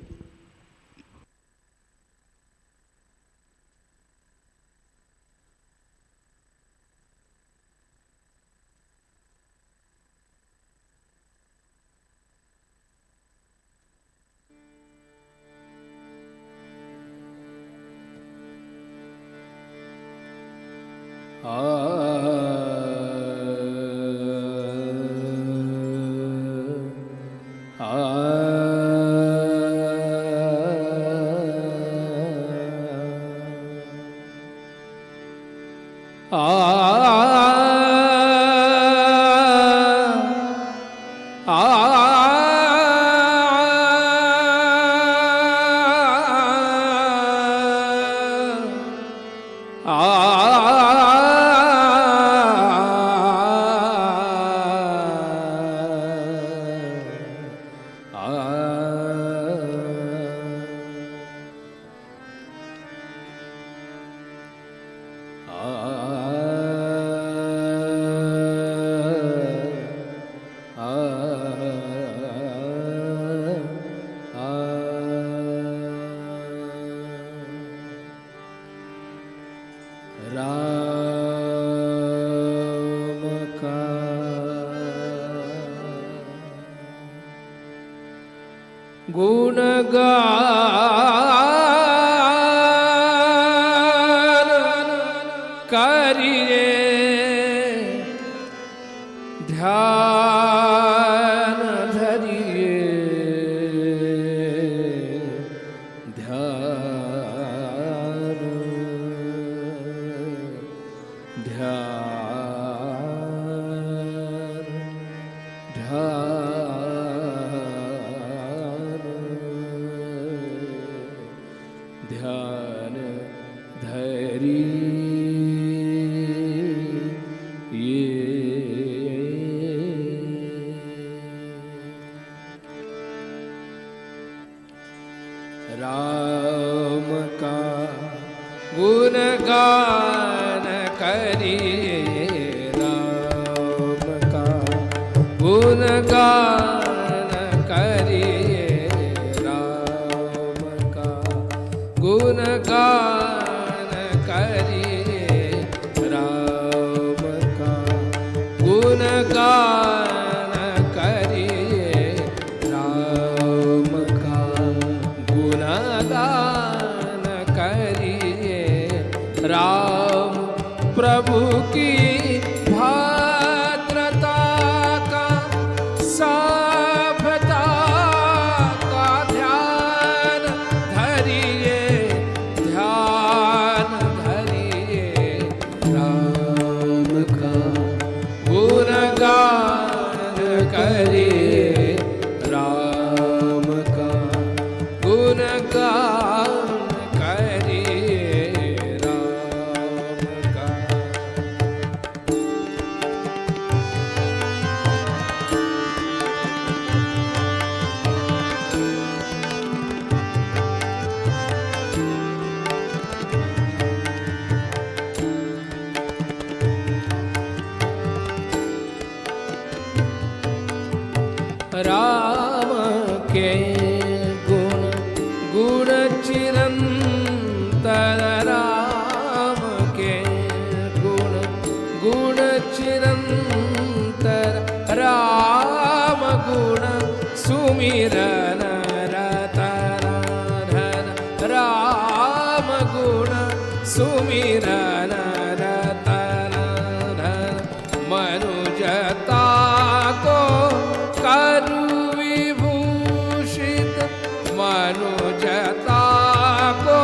राम प्रभु की राम के गुण गुण चिरंतर राम के गुण गुण चिरंतर राम गुण सुमिरन रतन धन राम गुण सुमिरन रतन धन मनुजता को करु विभूषित मनुजता को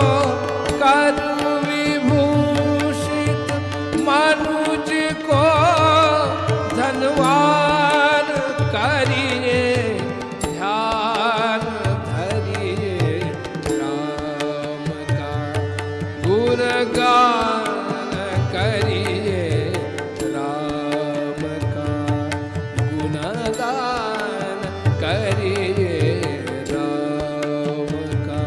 करु विभूषित मनुज को धनवान करिए ध्यान धरिए राम का गुणगान करिए राम का गुणगान करिए राम का।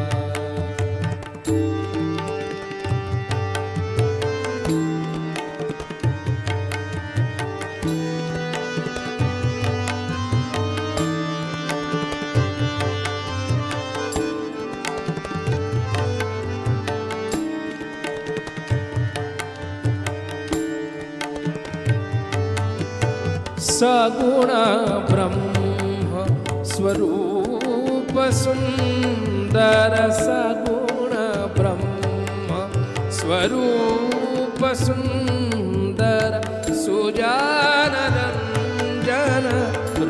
सगुण ब्रह्म स्वरूप सुंदर सगुण ब्रह्म स्वरूप सुंदर सुजान रंजन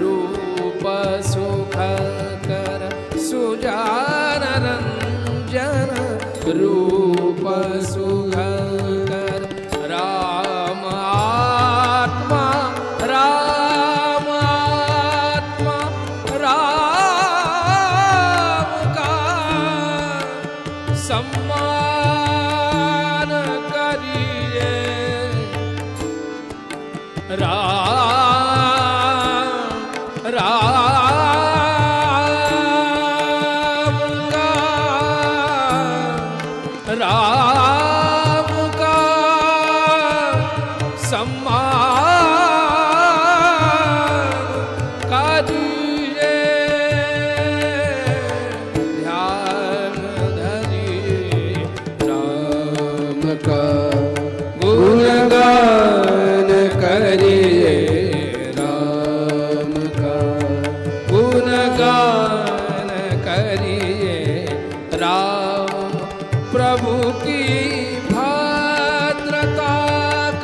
रूप सुखकर सुजान रंजन रूप सुखकर राम आत्मा राम आत्मा राम का सम्मान करिए राम राम का राम का सम्मान करिए ध्यान धरिए राम का गुणगान करिए राम का गुणगान करिए राम प्रभु की भद्रता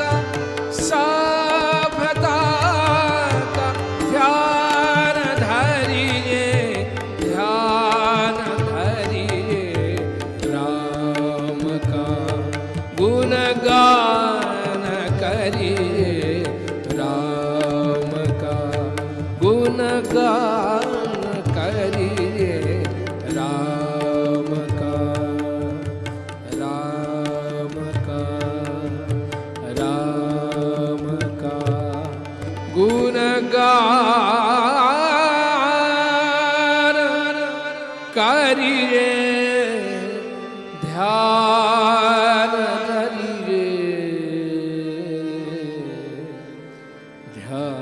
का सभ्यता का ध्यान धरिए राम का गुणगान करिए राम का गुणगान करिए राम का राम का राम का गुणगान करिए ध्यान धरिए ध्यान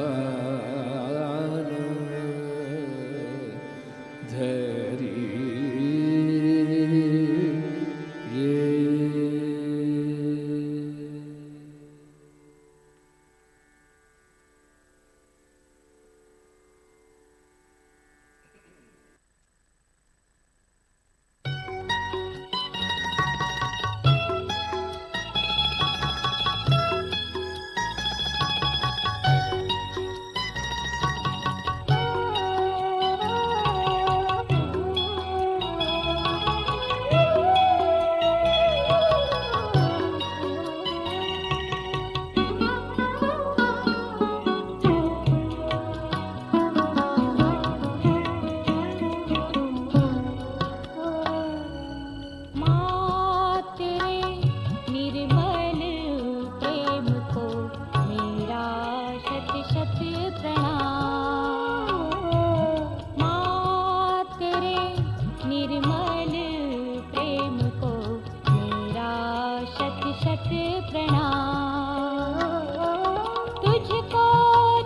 तुझको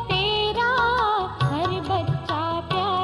तेरा हर बच्चा प्यारा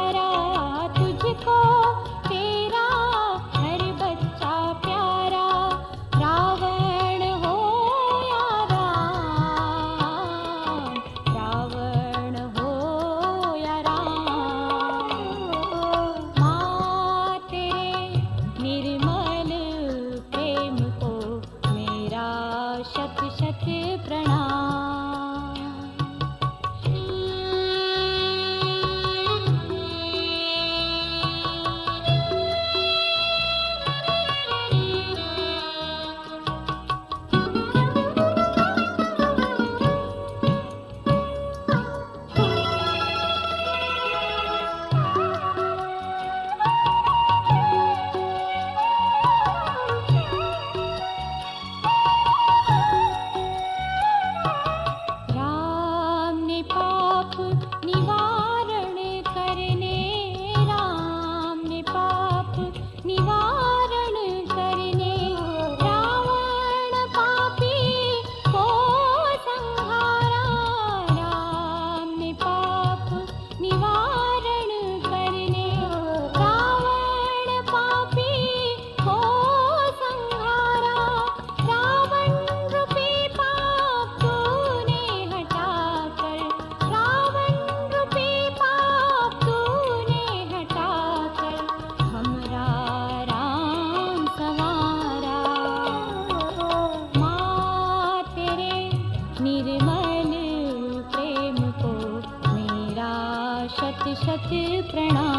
शत प्रणाम।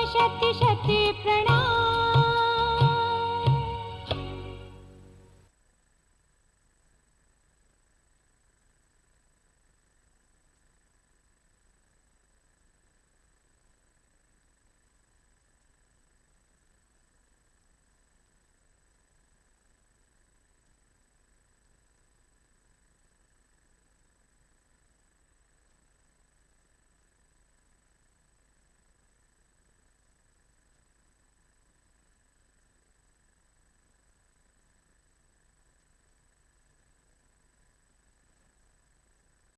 शत शत प्रणाम।